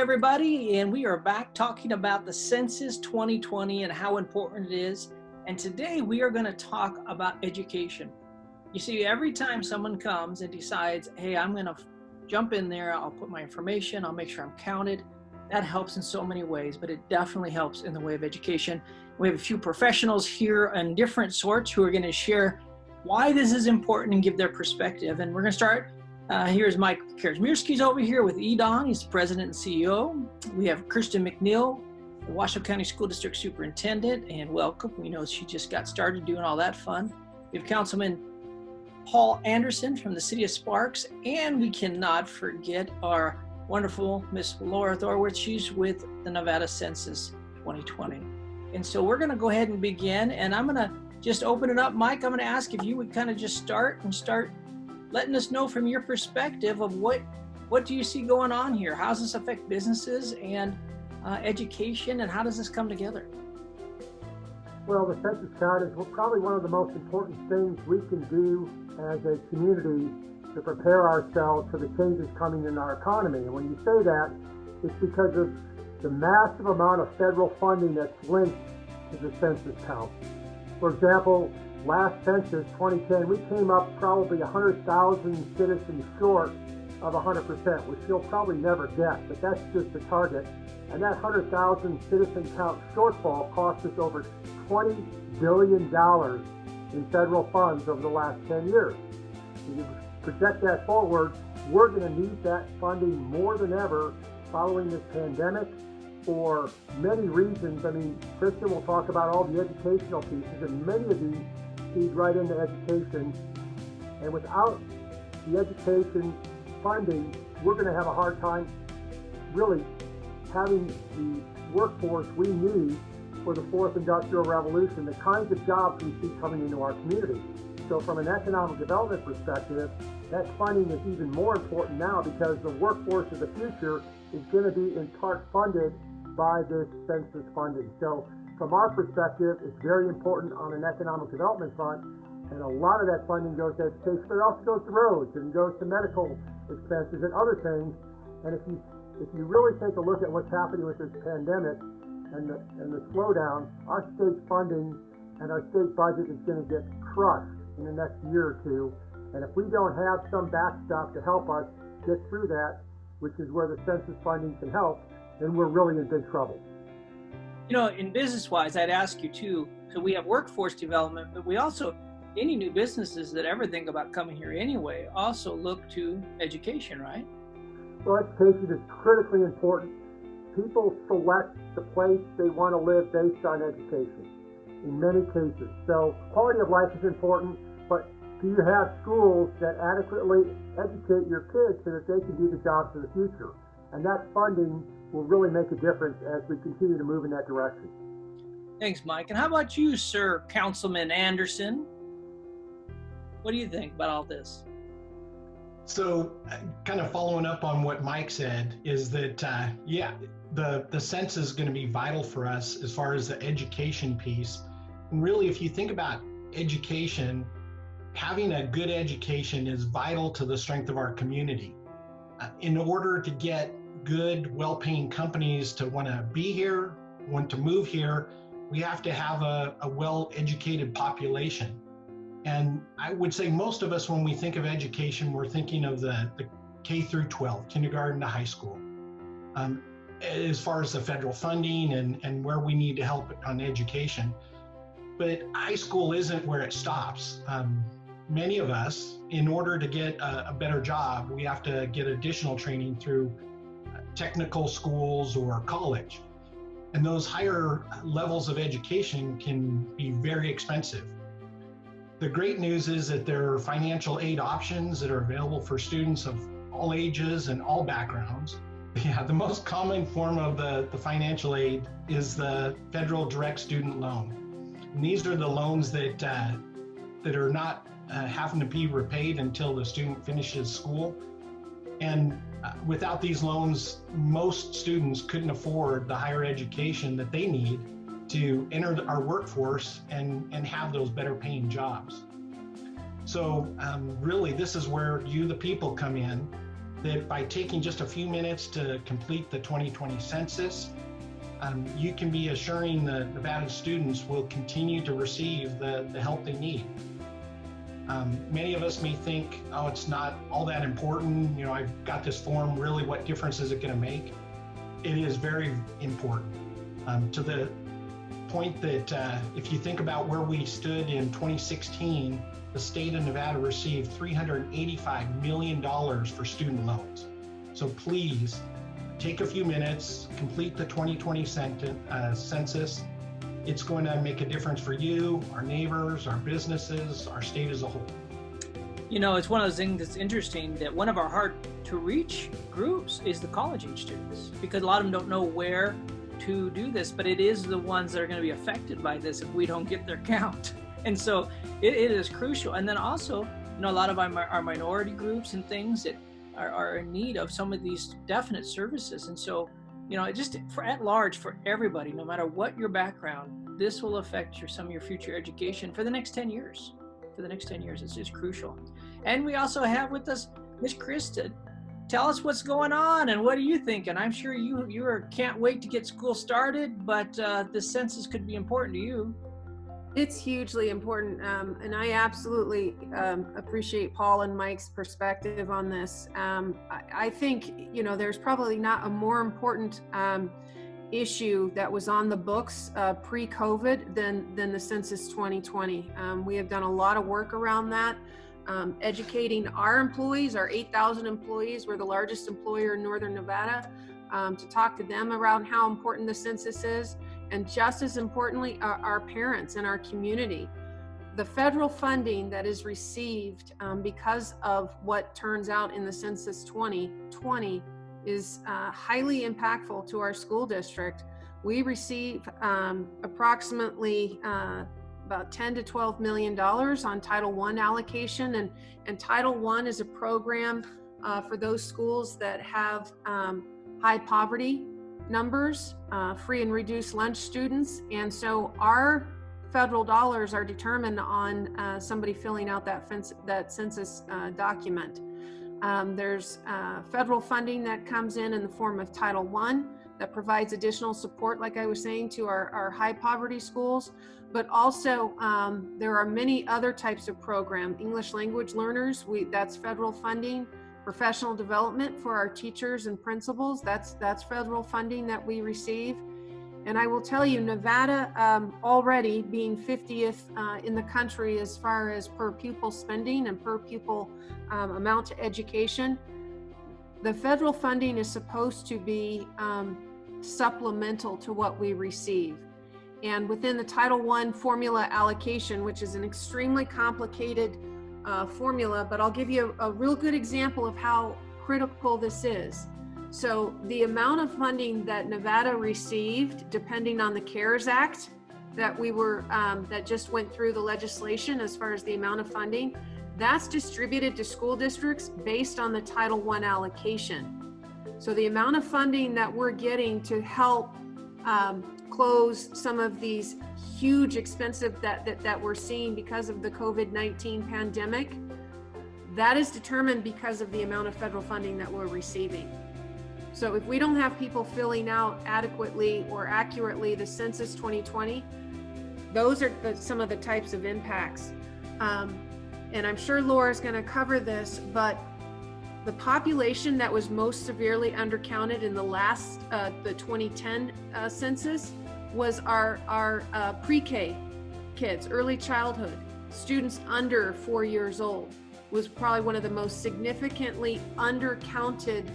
everybody, and we are back talking about the Census 2020 and how important it is. And today we are going to talk about education. You see, every time someone comes and decides, hey, I'm going to jump in there, I'll put my information, I'll make sure I'm counted, that helps in so many ways, but it definitely helps in the way of education. We have a few professionals here and different sorts who are going to share why this is important and give their perspective. And we're going to start. Here's Mike Kazmierski's over here with EDAWN. He's the president and CEO. We have Kristin McNeill, the Washoe County School District Superintendent, and welcome. We know she just got started doing all that fun. We have Councilman Paul Anderson from the city of Sparks, and we cannot forget our wonderful Miss Laura Thorwitz. She's with the Nevada Census 2020. And so we're going to go ahead and begin, and I'm going to just open it up. Mike, I'm going to ask if you would kind of just start letting us know from your perspective of what do you see going on here? How does this affect businesses and education, and how does this come together? Well, the census count is probably one of the most important things we can do as a community to prepare ourselves for the changes coming in our economy. And when you say that, it's because of the massive amount of federal funding that's linked to the census count. For example, last census, 2010, we came up probably 100,000 citizens short of 100%, which you'll probably never get, but that's just the target. And that 100,000 citizen count shortfall cost us over $20 billion in federal funds over the last 10 years. If you project that forward, we're going to need that funding more than ever following this pandemic for many reasons. I mean, Kristin will talk about all the educational pieces, and many of these feed right into education. And without the education funding, we're going to have a hard time really having the workforce we need for the fourth industrial revolution, the kinds of jobs we see coming into our community. So from an economic development perspective, that funding is even more important now because the workforce of the future is going to be in part funded by this census funding. So from our perspective, it's very important on an economic development front, and a lot of that funding goes to education, but it also goes to roads and goes to medical expenses and other things. And if you really take a look at what's happening with this pandemic and the slowdown, our state funding and our state budget is going to get crushed in the next year or two. And if we don't have some backstop to help us get through that, which is where the census funding can help, then we're really in big trouble. You know, in business-wise, I'd ask you too, so we have workforce development, but we also, any new businesses that ever think about coming here anyway, also look to education, right? Well, education is critically important. People select the place they want to live based on education in many cases. So quality of life is important, but do you have schools that adequately educate your kids so that they can do the jobs of the future? And that funding will really make a difference as we continue to move in that direction. Thanks, Mike. And how about you, Sir Councilman Anderson? What do you think about all this? So kind of following up on what Mike said is that, the census is going to be vital for us as far as the education piece. And really, if you think about education, having a good education is vital to the strength of our community. In order to get good, well-paying companies to want to be here, want to move here, we have to have a well-educated population. And I would say most of us, when we think of education, we're thinking of the K through 12, kindergarten to high school. As far as the federal funding and where we need to help on education. But high school isn't where it stops. Many of us, in order to get a better job, we have to get additional training through technical schools or college. And those higher levels of education can be very expensive. The great news is that there are financial aid options that are available for students of all ages and all backgrounds. Yeah, the most common form of the financial aid is the federal direct student loan. And these are the loans that are not having to be repaid until the student finishes school. And without these loans, most students couldn't afford the higher education that they need to enter our workforce and have those better paying jobs. So really, this is where you, the people, come in. that by taking just a few minutes to complete the 2020 census, you can be assuring the Nevada students will continue to receive the help they need. Many of us may think, oh, it's not all that important. You know, I've got this form, really what difference is it going to make? It is very important, to the point that if you think about where we stood in 2016, the state of Nevada received $385 million for student loans. So please take a few minutes, complete the 2020 census. It's going to make a difference for you, our neighbors, our businesses, our state as a whole. You know, it's one of those things that's interesting that one of our hard to reach groups is the college age students, because a lot of them don't know where to do this, but it is the ones that are going to be affected by this if we don't get their count. And so it is crucial. And then also, you know, a lot of our minority groups and things that are in need of some of these definite services. And so, you know, just for at large, for everybody, no matter what your background, this will affect some of your future education for the next 10 years. For the next 10 years, it's just crucial. And we also have with us Miss Kristin. Tell us what's going on and what are you thinking? I'm sure you can't wait to get school started, but the census could be important to you. It's hugely important, and I absolutely appreciate Paul and Mike's perspective on this. I think, you know, there's probably not a more important issue that was on the books pre-COVID than the Census 2020. We have done a lot of work around that, educating our employees, our 8,000 employees. We're the largest employer in Northern Nevada, to talk to them around how important the census is. And just as importantly, our parents and our community. The federal funding that is received because of what turns out in the Census 2020 is highly impactful to our school district. We receive approximately about $10 to $12 million on Title I allocation. And Title I is a program for those schools that have high poverty numbers, free and reduced lunch students. And so our federal dollars are determined on somebody filling out that census document. There's federal funding that comes in the form of Title I that provides additional support, like I was saying, to our high poverty schools. But also there are many other types of programs. English language learners, that's federal funding. Professional development for our teachers and principals, that's federal funding that we receive. And I will tell you, Nevada already being 50th in the country as far as per pupil spending and per pupil amount to education, the federal funding is supposed to be supplemental to what we receive. And within the Title I formula allocation, which is an extremely complicated formula, but I'll give you a real good example of how critical this is. So the amount of funding that Nevada received, depending on the CARES Act that that just went through the legislation as far as the amount of funding, that's distributed to school districts based on the Title I allocation. So the amount of funding that we're getting to help close some of these huge expensive that we're seeing because of the COVID-19 pandemic, that is determined because of the amount of federal funding that we're receiving. So if we don't have people filling out adequately or accurately the Census 2020, those are some of the types of impacts. And I'm sure Laura's going to cover this, but the population that was most severely undercounted in the last, the 2010 census was our pre-K kids, early childhood, students under 4 years old, was probably one of the most significantly undercounted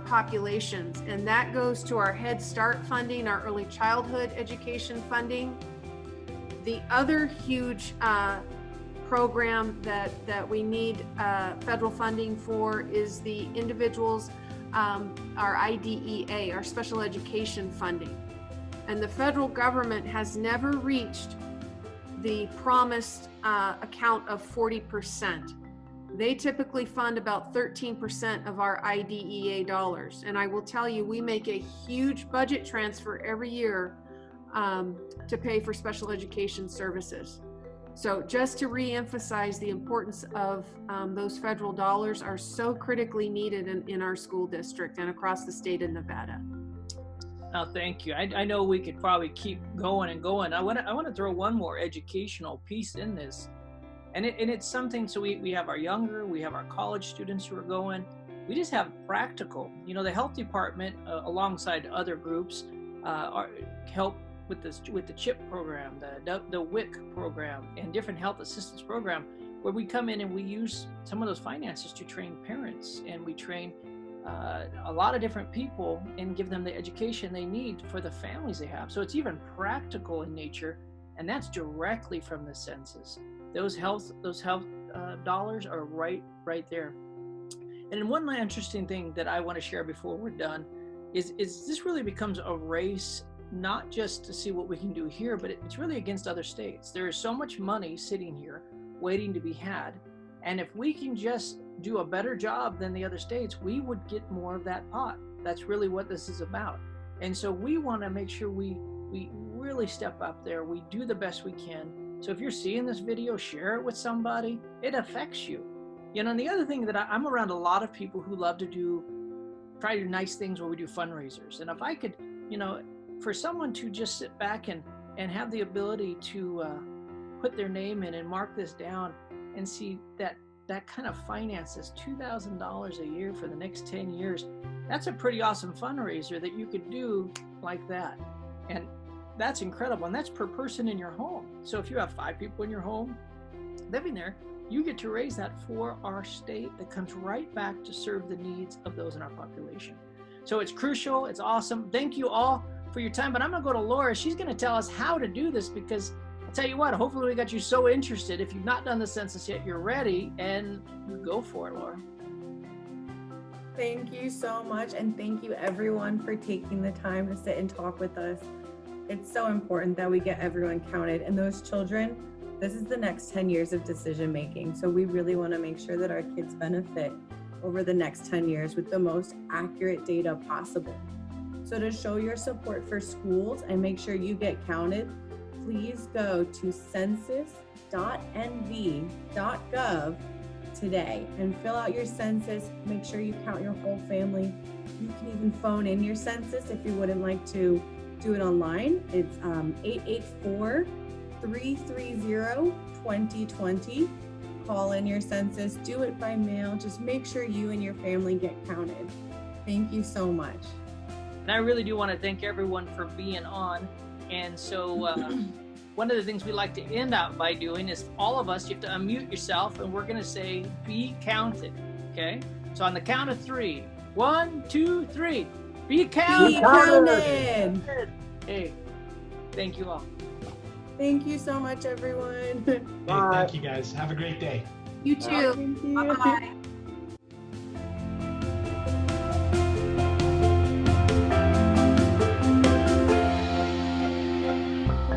populations. And that goes to our Head Start funding, our early childhood education funding. The other huge program that we need federal funding for is the individuals, our IDEA, our special education funding. And the federal government has never reached the promised account of 40%. They typically fund about 13% of our IDEA dollars. And I will tell you, we make a huge budget transfer every year to pay for special education services. So just to re-emphasize the importance of those federal dollars are so critically needed in our school district and across the state of Nevada. Oh, thank you. I know we could probably keep going and going. I want to throw one more educational piece in this, and it's something. So we have our younger, we have our college students who are going. We just have practical. You know, the health department, alongside other groups, help with the CHIP program, the WIC program, and different health assistance program, where we come in and we use some of those finances to train parents, and we train a lot of different people and give them the education they need for the families they have. So it's even practical in nature, and that's directly from the census. Those health dollars are right there. And one interesting thing that I want to share before we're done is this really becomes a race, not just to see what we can do here, but it's really against other states. There is so much money sitting here waiting to be had. And if we can just do a better job than the other states, we would get more of that pot. That's really what this is about. And so we want to make sure we really step up there. We do the best we can. So if you're seeing this video, share it with somebody. It affects you. You know, and the other thing that I'm around a lot of people who love to try to do nice things where we do fundraisers. And if I could, you know, for someone to just sit back and have the ability to put their name in and mark this down and see that kind of finances, $2,000 a year for the next 10 years, that's a pretty awesome fundraiser that you could do like that. And that's incredible. And that's per person in your home. So if you have 5 people in your home living there, you get to raise that for our state that comes right back to serve the needs of those in our population. So it's crucial. It's awesome. Thank you all for your time. But I'm going to go to Laura. She's going to tell us how to do this, because I'll tell you what, hopefully we got you so interested. If you've not done the census yet, you're ready, and you go for it, Laura. Thank you so much. And thank you everyone for taking the time to sit and talk with us. It's so important that we get everyone counted, and those children, this is the next 10 years of decision making. So we really want to make sure that our kids benefit over the next 10 years with the most accurate data possible. So to show your support for schools and make sure you get counted, please go to census.nv.gov today and fill out your census. Make sure you count your whole family. You can even phone in your census if you wouldn't like to do it online. It's 884-330-2020. Call in your census, do it by mail. Just make sure you and your family get counted. Thank you so much. And I really do want to thank everyone for being on. And so one of the things we like to end out by doing is all of us, you have to unmute yourself, and we're going to say, be counted. Okay? So on the count of 3, 1, 2, 3. Be counted. Be counted. Hey, thank you all. Thank you so much, everyone. Hey, thank you guys. Have a great day. You too. Thank you. Bye-bye.